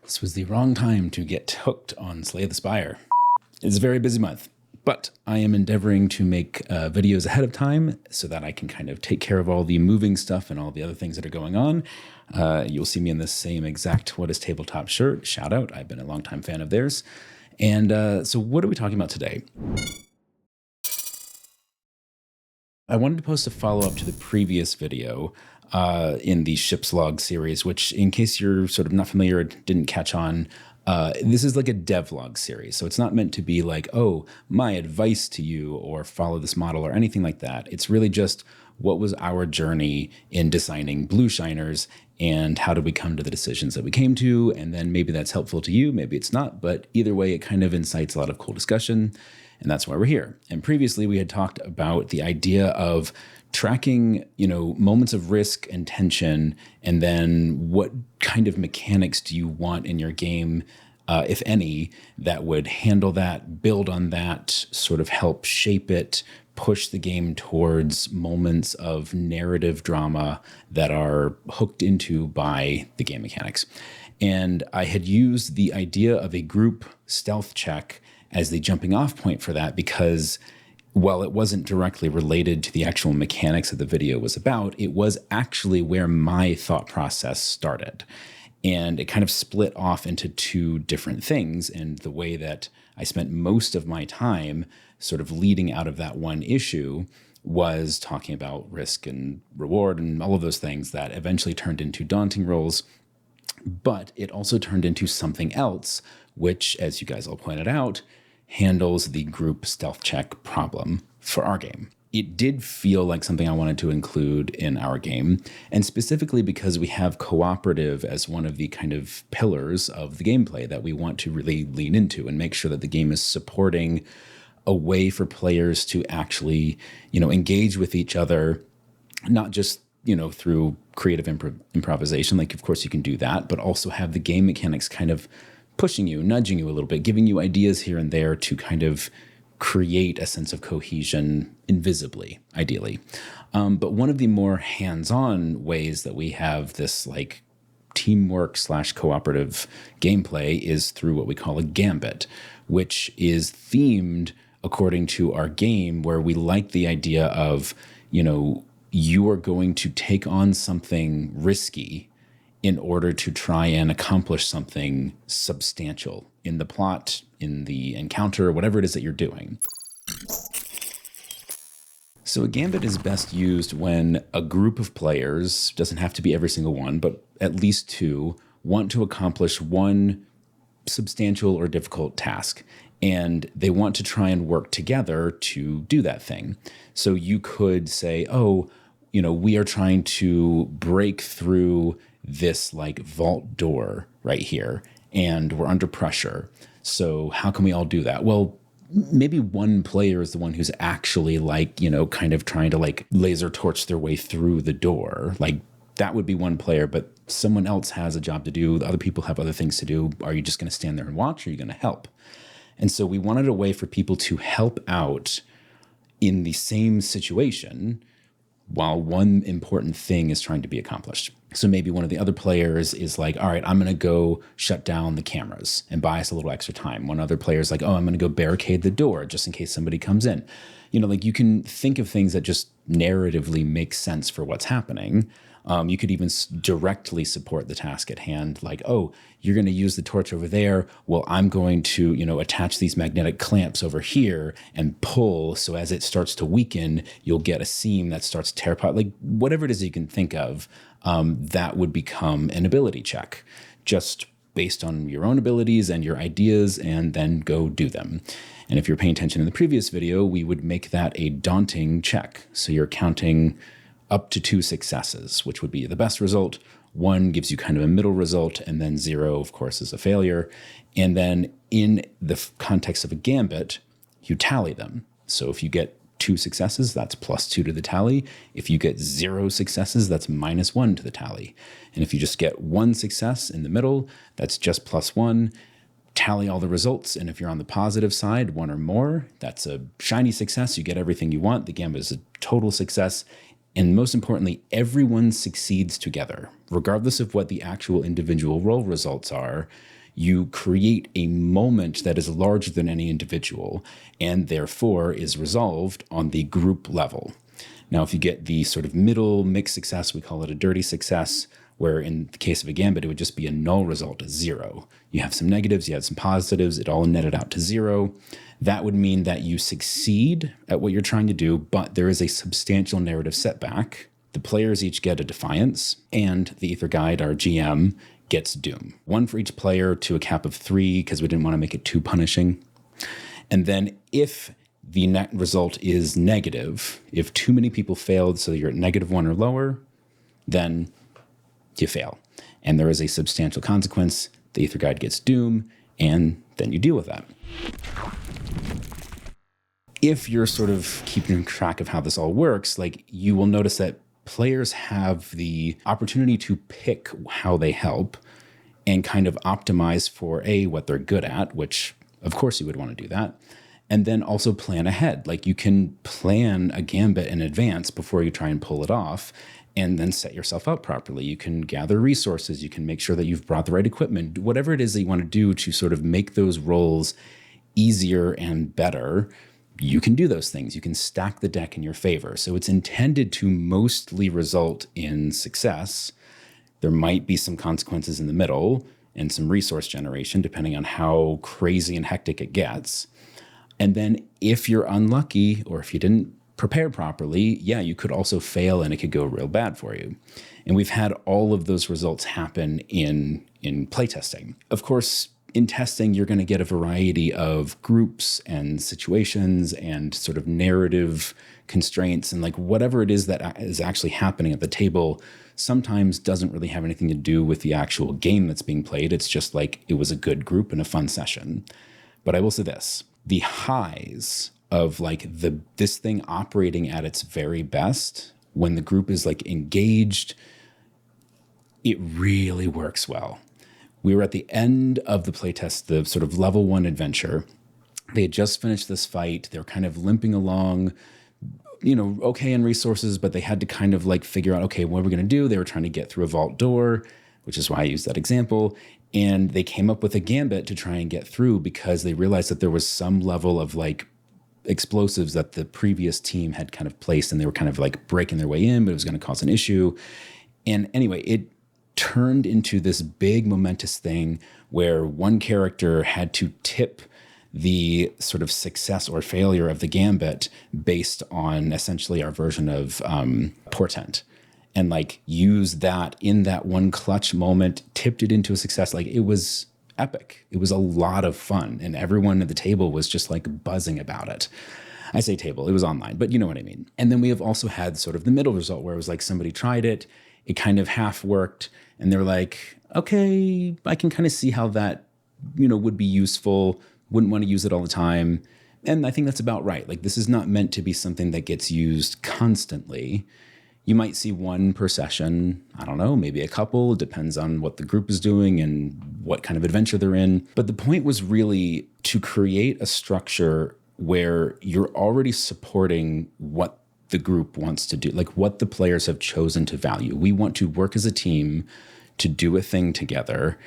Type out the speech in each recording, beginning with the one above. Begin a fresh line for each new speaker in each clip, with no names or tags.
This was the wrong time to get hooked on Slay the Spire. It's a very busy month, but I am endeavoring to make videos ahead of time so that I can kind of take care of all the moving stuff and all the other things that are going on. You'll see me in the same exact What is Tabletop shirt. Shout out. I've been a longtime fan of theirs. And so what are we talking about today? I wanted to post a follow-up to the previous video in the Ship's Log series, which, in case you're sort of not familiar or didn't catch on, this is like a devlog series. So it's not meant to be like, oh, my advice to you or follow this model or anything like that. It's really just what was our journey in designing Blueshiners and how did we come to the decisions that we came to? And then maybe that's helpful to you, maybe it's not. But either way, it kind of incites a lot of cool discussion. And that's why we're here. And previously we had talked about the idea of tracking, moments of risk and tension, and then what kind of mechanics do you want in your game, if any, that would handle that, build on that, sort of help shape it, push the game towards moments of narrative drama that are hooked into by the game mechanics. And I had used the idea of a group stealth check as the jumping off point for that, because while it wasn't directly related to the actual mechanics that the video was about, it was actually where my thought process started. And it kind of split off into two different things. And the way that I spent most of my time sort of leading out of that one issue was talking about risk and reward and all of those things that eventually turned into Daunting roles. But it also turned into something else, which, as you guys all pointed out, handles the group stealth check problem for our game. It did feel like something I wanted to include in our game, and specifically because we have cooperative as one of the kind of pillars of the gameplay that we want to really lean into and make sure that the game is supporting a way for players to actually, engage with each other, not just through creative improvisation, like of course you can do that, but also have the game mechanics kind of pushing you, nudging you a little bit, giving you ideas here and there to kind of create a sense of cohesion invisibly, ideally. But one of the more hands-on ways that we have this like teamwork / cooperative gameplay is through what we call a gambit, which is themed according to our game, where we like the idea of, you are going to take on something risky in order to try and accomplish something substantial in the plot, in the encounter, whatever it is that you're doing. So a gambit is best used when a group of players, doesn't have to be every single one, but at least two, want to accomplish one substantial or difficult task. And they want to try and work together to do that thing. So you could say, we are trying to break through this like vault door right here, and we're under pressure. So how can we all do that? Well, maybe one player is the one who's actually kind of trying to like laser torch their way through the door. Like that would be one player, but someone else has a job to do. The other people have other things to do. Are you just going to stand there and watch, or are you going to help? And so we wanted a way for people to help out in the same situation while one important thing is trying to be accomplished. So maybe one of the other players is like, all right, I'm going to go shut down the cameras and buy us a little extra time. One other player is like, I'm going to go barricade the door just in case somebody comes in. You can think of things that just narratively make sense for what's happening. You could even directly support the task at hand, like, you're going to use the torch over there. Well, I'm going to, attach these magnetic clamps over here and pull. So as it starts to weaken, you'll get a seam that starts to tear apart. Like whatever it is you can think of, that would become an ability check, just based on your own abilities and your ideas, and then go do them. And if you're paying attention in the previous video, we would make that a daunting check. So you're counting up to 2 successes, which would be the best result. 1 gives you kind of a middle result, and then 0, of course, is a failure. And then in the context of a gambit, you tally them. So if you get 2 successes, that's +2 to the tally. If you get 0 successes, that's -1 to the tally. And if you just get 1 success in the middle, that's just +1. Tally all the results, and if you're on the positive side, 1 or more, that's a shiny success. You get everything you want. The gambit is a total success. And most importantly, everyone succeeds together. Regardless of what the actual individual roll results are, you create a moment that is larger than any individual and therefore is resolved on the group level. Now, if you get the sort of middle mixed success, we call it a dirty success, where in the case of a gambit, it would just be a null result, a 0. You have some negatives, you have some positives, it all netted out to 0. That would mean that you succeed at what you're trying to do, but there is a substantial narrative setback. The players each get a defiance, and the Ether Guide, our GM, gets doom. 1 for each player to a cap of 3, because we didn't want to make it too punishing. And then if the net result is negative, if too many people failed, so you're at -1 or lower, then you fail. And there is a substantial consequence. The Ether Guide gets doom, and then you deal with that. If you're sort of keeping track of how this all works, like, you will notice that players have the opportunity to pick how they help and kind of optimize for what they're good at, which of course you would want to do that. And then also plan ahead. Like, you can plan a gambit in advance before you try and pull it off, and then set yourself up properly. You can gather resources. You can make sure that you've brought the right equipment, whatever it is that you want to do to sort of make those rolls easier and better. You can do those things. You can stack the deck in your favor. So it's intended to mostly result in success. There might be some consequences in the middle and some resource generation, depending on how crazy and hectic it gets. And then if you're unlucky, or if you didn't prepare properly, you could also fail and it could go real bad for you. And we've had all of those results happen in playtesting. Of course, in testing, you're going to get a variety of groups and situations and sort of narrative constraints, and like whatever it is that is actually happening at the table sometimes doesn't really have anything to do with the actual game that's being played. It's just like it was a good group and a fun session. But I will say this, the highs of like this thing operating at its very best, when the group is like engaged, it really works well. We were at the end of the playtest, the sort of level 1 adventure. They had just finished this fight. They were kind of limping along, okay in resources, but they had to kind of like figure out, okay, what are we going to do? They were trying to get through a vault door, which is why I used that example. And they came up with a gambit to try and get through, because they realized that there was some level of like explosives that the previous team had kind of placed, and they were kind of like breaking their way in, but it was going to cause an issue. And anyway, it turned into this big momentous thing where one character had to tip the sort of success or failure of the gambit based on essentially our version of portent, and like use that in that one clutch moment, tipped it into a success. Like, it was epic. It was a lot of fun, and everyone at the table was just like buzzing about it. I say table, it was online, but you know what I mean. And then we have also had sort of the middle result, where it was like somebody tried it, it kind of half worked, and they're like, okay, I can kind of see how that, would be useful. Wouldn't want to use it all the time. And I think that's about right. Like, this is not meant to be something that gets used constantly. You might see one per session. I don't know, maybe a couple. It depends on what the group is doing and what kind of adventure they're in. But the point was really to create a structure where you're already supporting what the group wants to do, like what the players have chosen to value. We want to work as a team to do a thing together.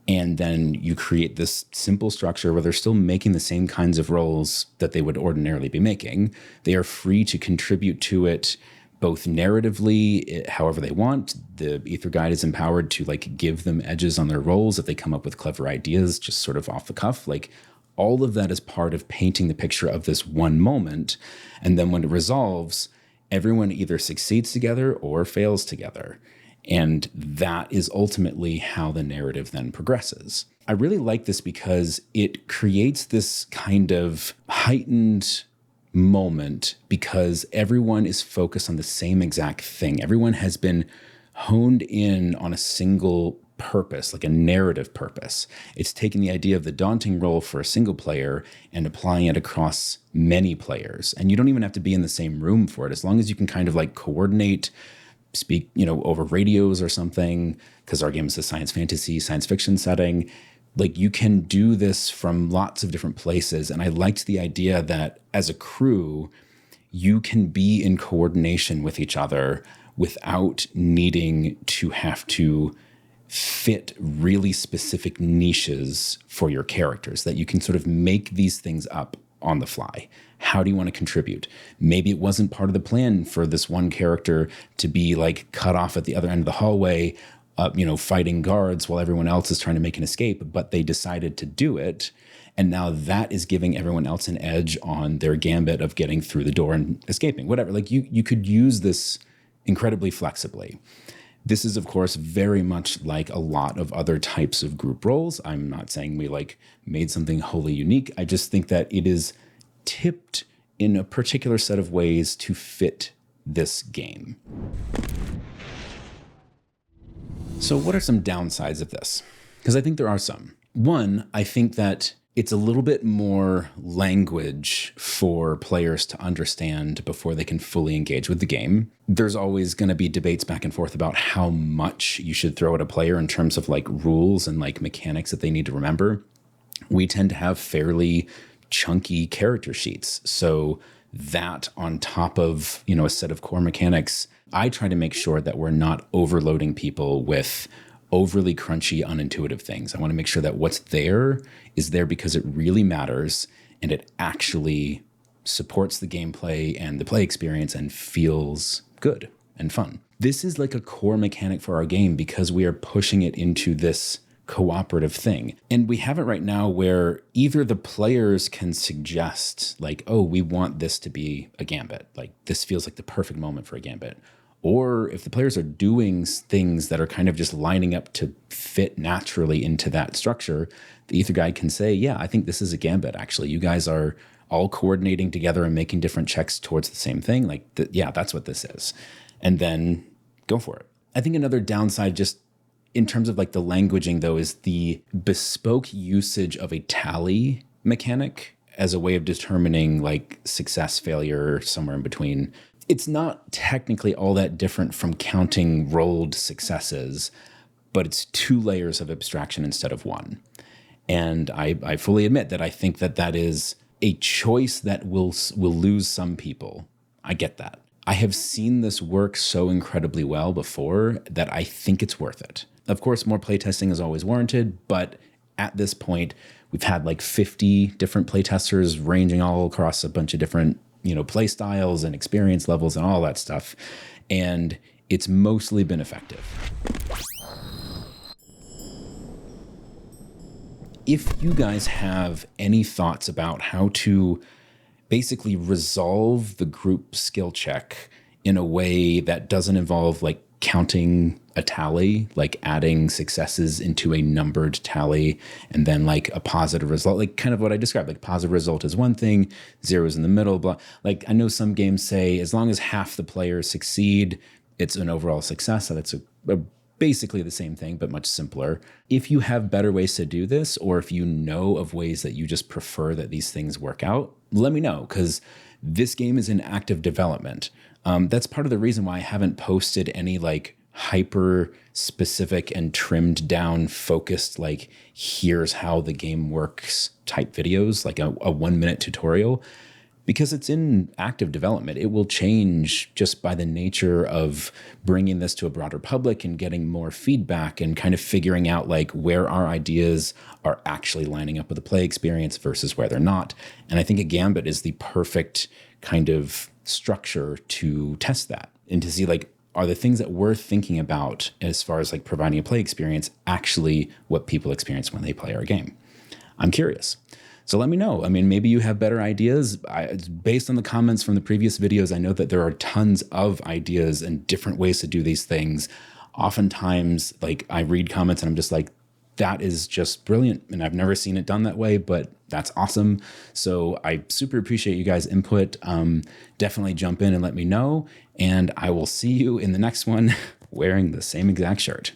And then you create this simple structure where they're still making the same kinds of roles that they would ordinarily be making. They are free to contribute to it both narratively, however they want. The Ether Guide is empowered to like give them edges on their roles if they come up with clever ideas, just sort of off the cuff. Like, all of that is part of painting the picture of this one moment. And then when it resolves, everyone either succeeds together or fails together. And that is ultimately how the narrative then progresses. I really like this because it creates this kind of heightened moment, because everyone is focused on the same exact thing. Everyone has been honed in on a single purpose, like a narrative purpose. It's taking the idea of the Daunting role for a single player and applying it across many players. And you don't even have to be in the same room for it, as long as you can kind of like coordinate, speak, over radios or something, because our game is a science fiction setting. Like, you can do this from lots of different places. And I liked the idea that as a crew, you can be in coordination with each other without needing to have to fit really specific niches for your characters, that you can sort of make these things up on the fly. How do you want to contribute? Maybe it wasn't part of the plan for this one character to be like cut off at the other end of the hallway, fighting guards while everyone else is trying to make an escape, but they decided to do it. And now that is giving everyone else an edge on their gambit of getting through the door and escaping, whatever. Like you could use this incredibly flexibly. This is, of course, very much like a lot of other types of group roles. I'm not saying we made something wholly unique. I just think that it is tipped in a particular set of ways to fit this game. So what are some downsides of this? Because I think there are some. One, I think that it's a little bit more language for players to understand before they can fully engage with the game. There's always going to be debates back and forth about how much you should throw at a player in terms of rules and mechanics that they need to remember. We tend to have fairly chunky character sheets. So that on top of, a set of core mechanics, I try to make sure that we're not overloading people with overly crunchy, unintuitive things. I want to make sure that what's there is there because it really matters and it actually supports the gameplay and the play experience and feels good and fun. This is like a core mechanic for our game because we are pushing it into this cooperative thing. And we have it right now where either the players can suggest oh, we want this to be a gambit. This feels like the perfect moment for a gambit. Or if the players are doing things that are kind of just lining up to fit naturally into that structure, the ether guide can say, yeah, I think this is a gambit, actually. You guys are all coordinating together and making different checks towards the same thing. Yeah, that's what this is. And then go for it. I think another downside, just in terms of the languaging, though, is the bespoke usage of a tally mechanic as a way of determining success, failure, somewhere in between. It's not technically all that different from counting rolled successes, but it's 2 layers of abstraction instead of 1. And I fully admit that I think that is a choice that will lose some people. I get that. I have seen this work so incredibly well before that I think it's worth it. Of course, more playtesting is always warranted, but at this point, we've had 50 different playtesters ranging all across a bunch of different play styles and experience levels and all that stuff. And it's mostly been effective. If you guys have any thoughts about how to basically resolve the group skill check in a way that doesn't involve counting a tally, adding successes into a numbered tally, and then a positive result, kind of what I described, positive result is one thing, 0 is in the middle, blah. I know some games say as long as half the players succeed, it's an overall success. So that's basically the same thing, but much simpler. If you have better ways to do this, or if you know of ways that you just prefer that these things work out, let me know, because this game is in active development. That's part of the reason why I haven't posted any hyper specific and trimmed down focused here's how the game works type videos, a 1-minute tutorial, because it's in active development. It will change just by the nature of bringing this to a broader public and getting more feedback and kind of figuring out where our ideas are actually lining up with the play experience versus where they're not. And I think a Gambit is the perfect kind of structure to test that and to see are the things that we're thinking about as far as providing a play experience actually what people experience when they play our game? I'm curious. So let me know. I mean, maybe you have better ideas. Based on the comments from the previous videos, I know that there are tons of ideas and different ways to do these things. Oftentimes, I read comments and I'm just that is just brilliant. And I've never seen it done that way, but that's awesome. So I super appreciate you guys' input. Definitely jump in and let me know. And I will see you in the next one wearing the same exact shirt.